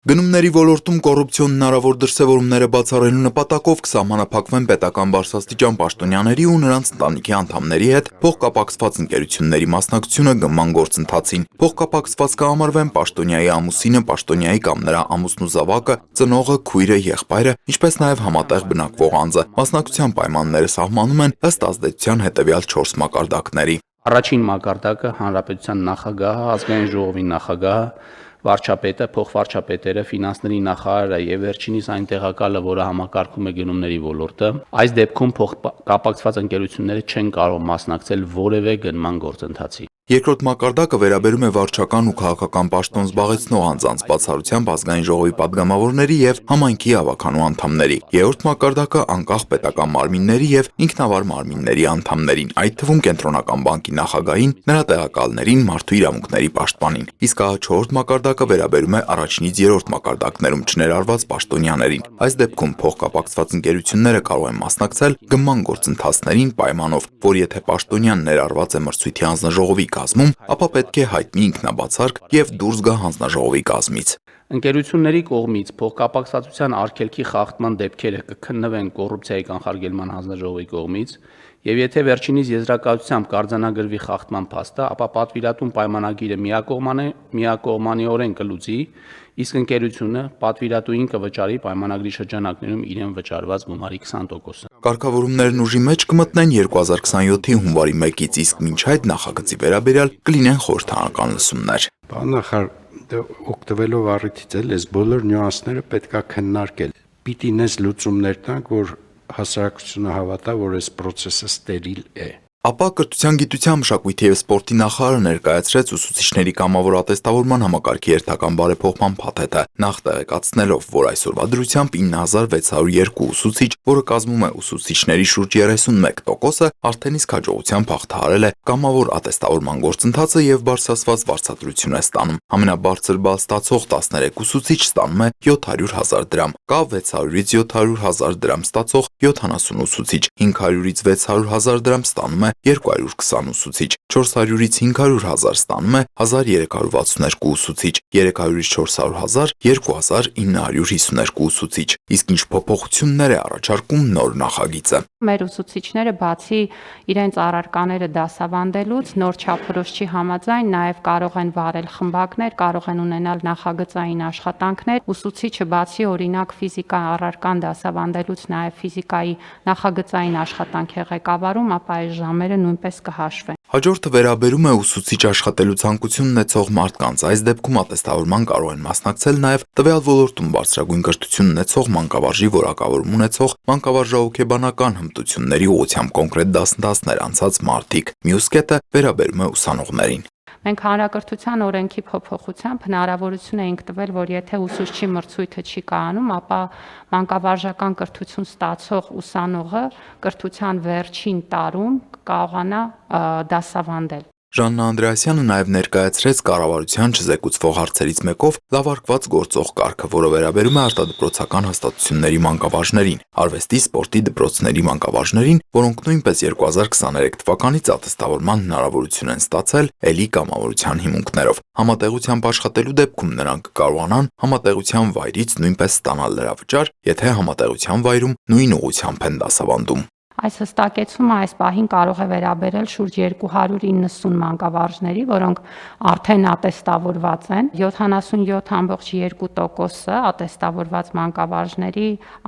Գնումների ոլորտում կոռուպցիոն հնարավոր դրսևորումները բացառելու նպատակով կսահմանափակվեն պետական բարձրաստիճան պաշտոնյաների ու նրանց ընտանիքի անդամների հետ փոխկապակցված ընկերությունների մասնակցությունը գնման գործընթացին։ Փոխկապակցված կհամարվեն պաշտոնյայի ամուսինը, պաշտոնյայի կամ նրա ամուսնու զավակը, ծնողը, քույրը, եղբայրը, ինչպես նաև համատեղ բնակվող անձը։ Մասնակցության պայմանները սահմանում են ըստ ազդեցության հետևյալ 4 մակարդակների։ Առաջին մակարդակը հանրապետության նախագահը, ազգային ժողովի նախագահը, վարչապետը, փոխվարչապետերը, ֆինանսների նախարարը եւ վերջինիս այն տեղակալը, որը համակարգում է գնումների ոլորտը, այս դեպքում փոխկապակցված ընկերությունները չեն կարող մասնակցել որևէ գնման գործընթացի։ Երկրորդ մակարդակը վերաբերում է վարչական ու քաղաքական պաշտոն զբաղեցնող անձանց, բացառությամբ ազգային ժողովի падգամավորների եւ համայնքի ավականու անդամների։ Երրորդ մակարդակը անկախ պետական մարմինների եւ ինքնավար մարմինների անդամներին, այդ թվում կենտրոնական բանկի նախագահին, նրա տեղակալներին, մարդու իրավունքների պաշտպանին։ Իսկ չորրորդ մակարդակը վերաբերում է առաջինից երրորդ մակարդակներում չներարված պաշտոնյաներին։ Այս դեպքում փոխկապակցված ընկերությունները կարող են մասնակցել գնման գործընթացներին պայմանով, որ եթե պաշտոնյան ներառված է մրցույթի հանձնաժողովի կազմում, ապա պետք է հայտնի ինքնաբացարկ եւ դուրս գա հանձնաժողովի կազմից։ Ընկերությունների կողմից փոխկապակցվածության արգելքի խախտման դեպքերը կքննվեն կոռուպցիայի կանխարգելման հանձնաժողովի կողմից, եւ եթե վերջինիս եզրակացությամբ կարձանագրվի խախտման փաստը, ապա պատվիրատուն պայմանագիրը միակողմանիորեն կլուծի, իսկ ընկերությունը պատվիրատուին կվճարի պայմանագրի շրջանակներում իրեն վճարված գումարի 20%-ը։ Կարգավորումներն ուժի մեջ կմտնեն 2027-ի հունվարի 1-ից, իսկ մինչ այդ նախագծի վերաբերյալ կլինեն խորհրդանական լսումներ։ Նախարար օգտվելով առիթից այս բոլոր նյուանսները պետքա քննարկել։ Պիտի նես լուծումներ տանք, որ հասարակությունը հավատա, որ այս process-ը ստերիլ է։ Ապա կրթության, գիտության, մշակույթի եւ սպորտի նախարարը ներկայացրեց ուսուցիչների կամավոր ատեստավորման համակարգի հերթական բարեփոխման փաթեթը, նախ տեղեկացնելով, որ այսօրվա դրությամբ 9602 ուսուցիչ, որը կազմում է ուսուցիչների շուրջ 31%-ը, արդեն իսկ հաջողությամբ հաղթահարել է կամավոր ատեստավորման գործընթացը եւ բարձրացված վարձատրություն է ստանում։ Ամենաբարձր բալ ստացող 13 ուսուցիչ ստանում է 700,000 դրամ, կա 600-ից 700,000 դրամ ստացող 70 ուսուցիչ, 500-ից 600,000 դրամ ստանում է 220 ուսուցիչ, 400-ից 500,000 ստանում է 1362 ուսուցիչ, 300-ից 400,000 2952 ուսուցիչ։ Իսկ ինչ փոփոխություններ է առաջարկում նոր նախագիծը։ Մեր ուսուցիչները բացի իրենց առարկաները դասավանդելուց նոր չափորոշիչի համաձայն նաև կարող են վարել խմբակներ, կարող են ունենալ նախագծային աշխատանքներ։ Ուսուցիչը բացի օրինակ ֆիզիկա առարկան դասավանդելուց նաև ֆիզիկայի նախագծային աշխատանք է ղեկավարում, ապա այս ժամերը նույնպես կհաշվեն։ Հաջորդը վերաբերում է ուսուցիչ աշխատելու ցանկություն ունեցող մարդկանց։ Այս դեպքում ատեստավորման կարող են մասնակցել նաև տվյալ ոլորտում բարձրագույն կրթություն ունեցող, մանկավարժի որակավորում ունեցող, մանկավարժահոգեբանական հմտությունների ուղղությամբ կոնկրետ դասընթացներ անցած մարդիկ։ Մյուս կետը վերաբերում է ուսանողներին։ Մենք հանրակրթության օրենքի փոփոխությամբ հնարավորություն էինք տվել, որ եթե ուսուցչի մրցույթը չի կայանում, ապա մանկավարժական կրթություն ստացող ուսանողը կրթության վերջին տարում կարողանա դասավանդել։ Ժաննա Անդրեասյանը նաև ներկայացրեց կառավարության չզեկուցվող հարցերից մեկով լավարկված գործող կարգը, որը վերաբերում է արտադպրոցական հաստատությունների մանկավարժներին, արվեստի, սպորտի դպրոցների մանկավարժներին, որոնք նույնպես 2023 թվականից ատեստավորման հնարավորություն են ստացել ԵԼԻ կամավորության հիմունքներով։ Համատեղությամբ աշխատելու դեպքում նրանք կարողանան համատեղության վայրից նույնպես ստանալ լրավճար, եթե համատեղության վայրում նույն ուղղությամբ են դասավանդում։ Այս հստակեցումը այս պահին կարող է վերաբերել շուրջ 290 մանկավարժների, որոնք արդեն ատեստավորված են։ 77.2%-ը ատեստավորված մանկավարժների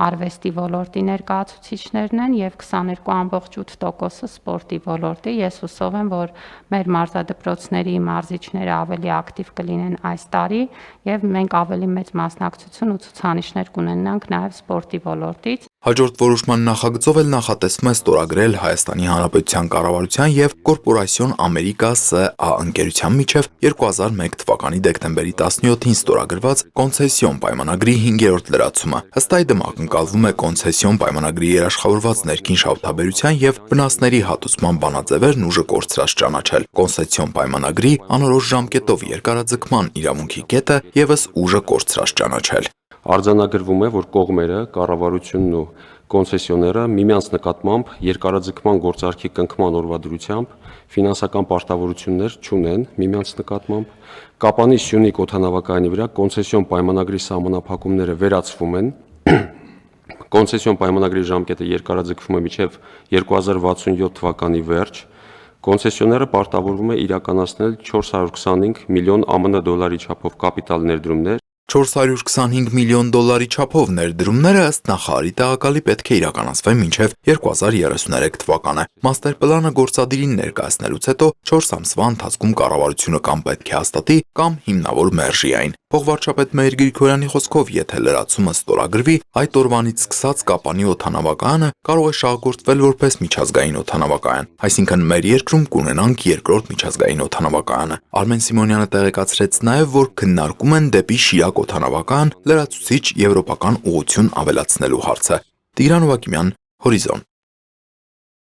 արվեստի ոլորտի ներկայացուցիչներն են եւ 22.8%-ը սպորտի ոլորտի։ Ես հուսով եմ, որ մեր մարզադպրոցների մարզիչները ավելի ակտիվ կլինեն այս տարի եւ մենք ավելի մեծ մասնակցություն ու ցուցանիշներ կունենանք նաեւ սպորտի ոլորտից։ Հաջորդ որոշման նախագծով էլ նախատեսվում է ստորագրել Հայաստանի Հանրապետության կառավարության եւ Կորպորասիոն Ամերիկա ՍԱ ընկերության միջև 2001 թվականի դեկտեմբերի 17-ին ստորագրված կոնցեսիոն պայմանագրի 5-րդ լրացումը։ Ըստ այդմ ակնկալվում է կոնցեսիոն պայմանագրի երաշխավորված ներքին շահութաբերության եւ վնասների հատուցման բանաձևերն ուժը կորցրած ճանաչել։ Կոնցեսիոն պայմանագրի անորոշ ժամկետով երկարաձգման իրավունքի կետը եւս ուժը կորցրած ճանաչել։ Արձանագրվում է, որ կողմերը կառավարությունն ու կոնցեսիոները միմյանց նկատմամբ երկարաձգման գործարքի կնքման օրվա դրությամբ ֆինանսական պարտավորություններ չունեն միմյանց նկատմամբ, Կապանի Սյունիք օդանավակայանի վրա կոնցեսիոն պայմանագրի սահմանափակումները վերացվում են, կոնցեսիոն պայմանագրի ժամկետը երկարաձգվում է մինչև 2067 թվականի վերջ, կոնցեսիոները պարտավորվում է իրականացնել 425 միլիոն ԱՄՆ դոլարի չափով կապիտալ ներդրումներ, 425 միլիոն դոլարի չափով ներդրումները ըստ նախարարի տեղակալի պետք է իրականացվեն մինչև 2033 թվականը։ Մաստեր պլանը գործադիրին ներկայացնելուց հետո 4 ամսվա ընթացքում կառավարությունը կամ պետք է հաստատի կամ հիմնավոր մերժի այն։ Փոխվարչապետ Մհեր Գրիգորյանի խոսքով, եթե լրացումը ստորագրվի, այդ օրվանից սկսած Կապանի օդանավակայանը կարող է շահագործվել որպես միջազգային օդանավակայան, այսինքն մեր երկրում կունենանք երկրորդ միջազգային օդանավակայանը։ Արմեն Սիմոնյանը տեղեկացրեց նաև, որ քննարկում են դեպի Շիրակ օդանավակայան լրացուցիչ եվրոպական ուղղություն ավելացնելու հարցը։ Տիգրան Ուղակիմյան, Հորիզոն։